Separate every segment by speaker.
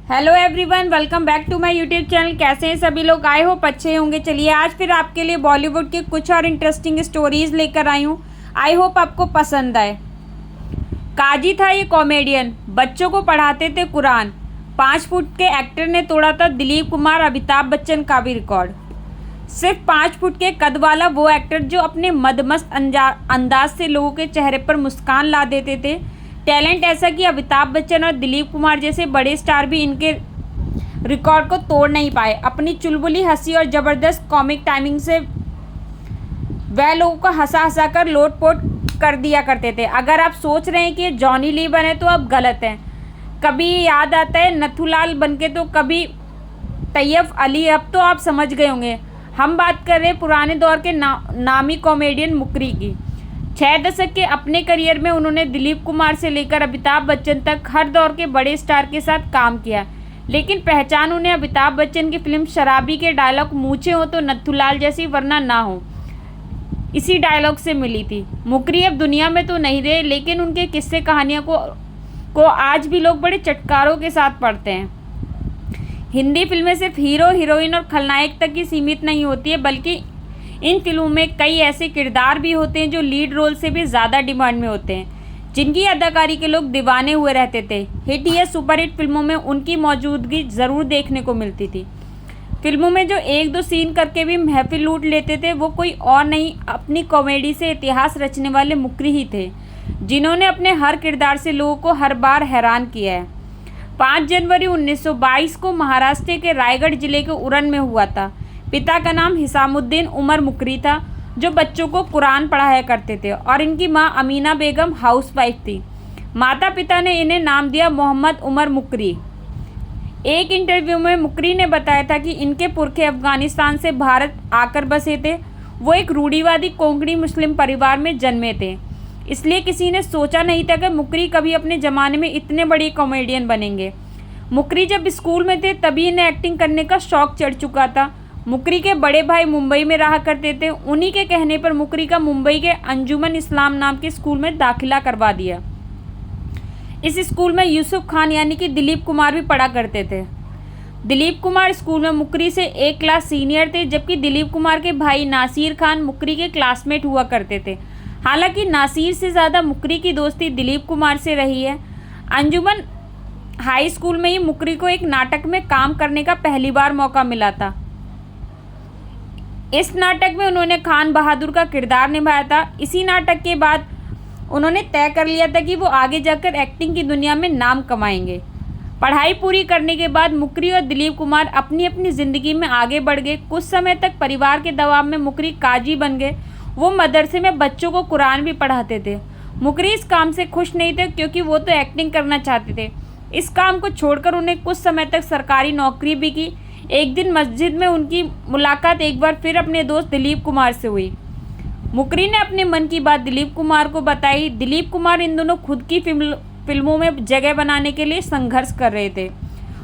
Speaker 1: Hello everyone, welcome back to my YouTube channel. कैसे हैं सभी लोग? आई होप अच्छे होंगे। चलिए आज फिर आपके लिए बॉलीवुड की कुछ और इंटरेस्टिंग स्टोरीज लेकर आई हूँ। आई होप आपको पसंद आए। काजी था ये कॉमेडियन, बच्चों को पढ़ाते थे कुरान। 5 फुट के एक्टर ने तोड़ा था दिलीप कुमार अमिताभ बच्चन का भी रिकॉर्ड। सिर्फ 5 फुट के कद वाला वो एक्टर जो अपने मदमस्त अंदाज से लोगों के चेहरे पर मुस्कान ला देते थे। टैलेंट ऐसा कि अमिताभ बच्चन और दिलीप कुमार जैसे बड़े स्टार भी इनके रिकॉर्ड को तोड़ नहीं पाए। अपनी चुलबुली हंसी और ज़बरदस्त कॉमिक टाइमिंग से वह लोगों को हंसा हंसा कर लोटपोट कर दिया करते थे। अगर आप सोच रहे हैं कि जॉनी ली बने तो आप गलत हैं। कभी याद आता है नथुलाल बनके तो कभी तैयब अली। अब तो आप समझ गए होंगे हम बात कर रहे हैं पुराने दौर के नामी कॉमेडियन मुकरी की। 6 दशक के अपने करियर में उन्होंने दिलीप कुमार से लेकर अमिताभ बच्चन तक हर दौर के बड़े स्टार के साथ काम किया, लेकिन पहचान उन्हें अमिताभ बच्चन की फिल्म शराबी के डायलॉग मूछे हो तो नथुलाल जैसी वरना ना हो, इसी डायलॉग से मिली थी। मुकरी अब दुनिया में तो नहीं रहे, लेकिन उनके किस्से कहानियों को आज भी लोग बड़े चटकारों के साथ पढ़ते हैं। हिंदी फिल्में सिर्फ हीरो हीरोइन और खलनायक तक ही सीमित नहीं होती है, बल्कि इन फिल्मों में कई ऐसे किरदार भी होते हैं जो लीड रोल से भी ज़्यादा डिमांड में होते हैं, जिनकी अदाकारी के लोग दीवाने हुए रहते थे। हिट या सुपरहिट फिल्मों में उनकी मौजूदगी ज़रूर देखने को मिलती थी। फिल्मों में जो 1-2 सीन करके भी महफिल लूट लेते थे वो कोई और नहीं, अपनी कॉमेडी से इतिहास रचने वाले मुकरी ही थे, जिन्होंने अपने हर किरदार से लोगों को हर बार हैरान किया है। 5 जनवरी 1922 को महाराष्ट्र के रायगढ़ जिले के उरण में हुआ था। पिता का नाम हिसामुद्दीन उमर मुकरी था, जो बच्चों को कुरान पढ़ाया करते थे, और इनकी मां अमीना बेगम हाउसवाइफ थी। माता पिता ने इन्हें नाम दिया मोहम्मद उमर मुकरी। एक इंटरव्यू में मुकरी ने बताया था कि इनके पुरखे अफगानिस्तान से भारत आकर बसे थे। वो एक रूढ़िवादी कोंकणी मुस्लिम परिवार में जन्मे थे, इसलिए किसी ने सोचा नहीं था कि मुकरी कभी अपने ज़माने में इतने बड़े कॉमेडियन बनेंगे। मुकरी जब स्कूल में थे तभी इन्हें एक्टिंग करने का शौक चढ़ चुका था। मुकरी के बड़े भाई मुंबई में रहा करते थे। उन्हीं के कहने पर मुकरी का मुंबई के अंजुमन इस्लाम नाम के स्कूल में दाखिला करवा दिया। इस स्कूल में यूसुफ खान यानी कि दिलीप कुमार भी पढ़ा करते थे। दिलीप कुमार स्कूल में मुकरी से 1 क्लास सीनियर थे, जबकि दिलीप कुमार के भाई नासिर खान मुकरी के क्लासमेट हुआ करते थे। हालांकि नासिर से ज़्यादा मुकरी की दोस्ती दिलीप कुमार से रही है। अंजुमन हाई स्कूल में ही मुकरी को एक नाटक में काम करने का पहली बार मौका मिला था। इस नाटक में उन्होंने खान बहादुर का किरदार निभाया था। इसी नाटक के बाद उन्होंने तय कर लिया था कि वो आगे जाकर एक्टिंग की दुनिया में नाम कमाएंगे। पढ़ाई पूरी करने के बाद मुकरी और दिलीप कुमार अपनी अपनी ज़िंदगी में आगे बढ़ गए। कुछ समय तक परिवार के दबाव में मुकरी काजी बन गए। वो मदरसे में बच्चों को कुरान भी पढ़ाते थे। मुकरी इस काम से खुश नहीं थे, क्योंकि वो तो एक्टिंग करना चाहते थे। इस काम को छोड़कर उन्हें कुछ समय तक सरकारी नौकरी भी की। एक दिन मस्जिद में उनकी मुलाकात एक बार फिर अपने दोस्त दिलीप कुमार से हुई। मुकरी ने अपने मन की बात दिलीप कुमार को बताई। दिलीप कुमार इन दोनों खुद की फिल्मों में जगह बनाने के लिए संघर्ष कर रहे थे।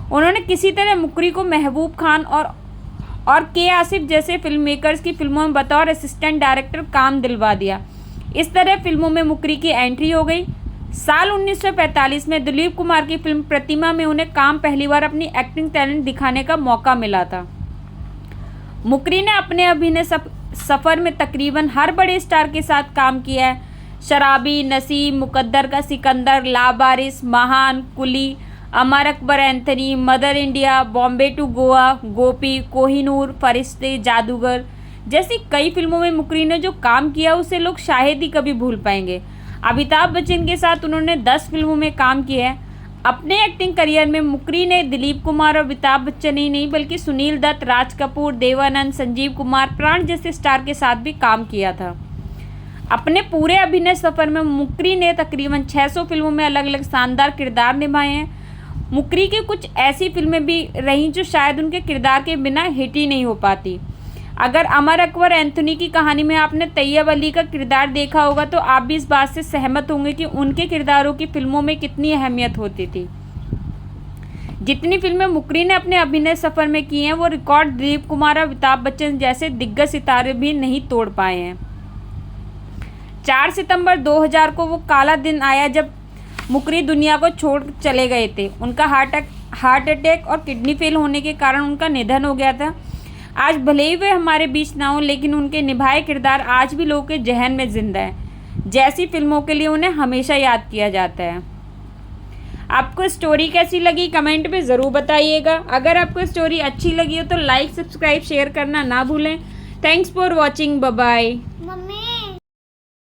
Speaker 1: उन्होंने किसी तरह मुकरी को महबूब खान और के आसिफ जैसे फिल्म मेकर्स की फिल्मों में बतौर असिस्टेंट डायरेक्टर काम दिलवा दिया। इस तरह फिल्मों में मुकरी की एंट्री हो गई। साल 1945 में दिलीप कुमार की फिल्म प्रतिमा में उन्हें पहली बार अपनी एक्टिंग टैलेंट दिखाने का मौका मिला था। मुकरी ने अपने अभिनय सफ़र में तकरीबन हर बड़े स्टार के साथ काम किया है। शराबी, नसीब, मुकद्दर का Sikandar, Laawaris, Mahaan, Coolie, Amar Akbar Anthony, Mother India, Bombay to Goa, Gopi, Kohinoor, Farishte, Jadugar जैसी कई फिल्मों में मुकरी ने जो काम किया उसे लोग शायद ही कभी भूल पाएंगे। अमिताभ बच्चन के साथ उन्होंने 10 फिल्मों में काम किया है। अपने एक्टिंग करियर में मुकरी ने दिलीप कुमार और अमिताभ बच्चन ही नहीं, बल्कि सुनील दत्त, राज कपूर, देवानंद, संजीव कुमार, प्राण जैसे स्टार के साथ भी काम किया था। अपने पूरे अभिनय सफ़र में मुकरी ने तकरीबन 600 फिल्मों में अलग अलग शानदार किरदार निभाए हैं। मुकरी की कुछ ऐसी फिल्में भी रहीं जो शायद उनके किरदार के बिना हिट ही नहीं हो पाती। अगर अमर अकबर एंथनी की कहानी में आपने तैयब अली का किरदार देखा होगा तो आप भी इस बात से सहमत होंगे कि उनके किरदारों की फिल्मों में कितनी अहमियत होती थी। जितनी फिल्में मुकरी ने अपने अभिनय सफ़र में की हैं वो रिकॉर्ड दिलीप कुमार और अमिताभ बच्चन जैसे दिग्गज सितारे भी नहीं तोड़ पाए हैं। 4 सितंबर 2000 को वो काला दिन आया जब मुकरी दुनिया को छोड़ चले गए थे। उनका हार्ट हार्ट अटैक और किडनी फेल होने के कारण उनका निधन हो गया था। आज भले ही वे हमारे बीच ना हो, लेकिन उनके निभाए किरदार आज भी लोगों के जहन में जिंदा है। जैसी फिल्मों के लिए उन्हें हमेशा याद किया जाता है। आपको स्टोरी कैसी लगी कमेंट में ज़रूर बताइएगा। अगर आपको स्टोरी अच्छी लगी हो तो लाइक, सब्सक्राइब, शेयर करना ना भूलें। Thanks for watching. Bye bye.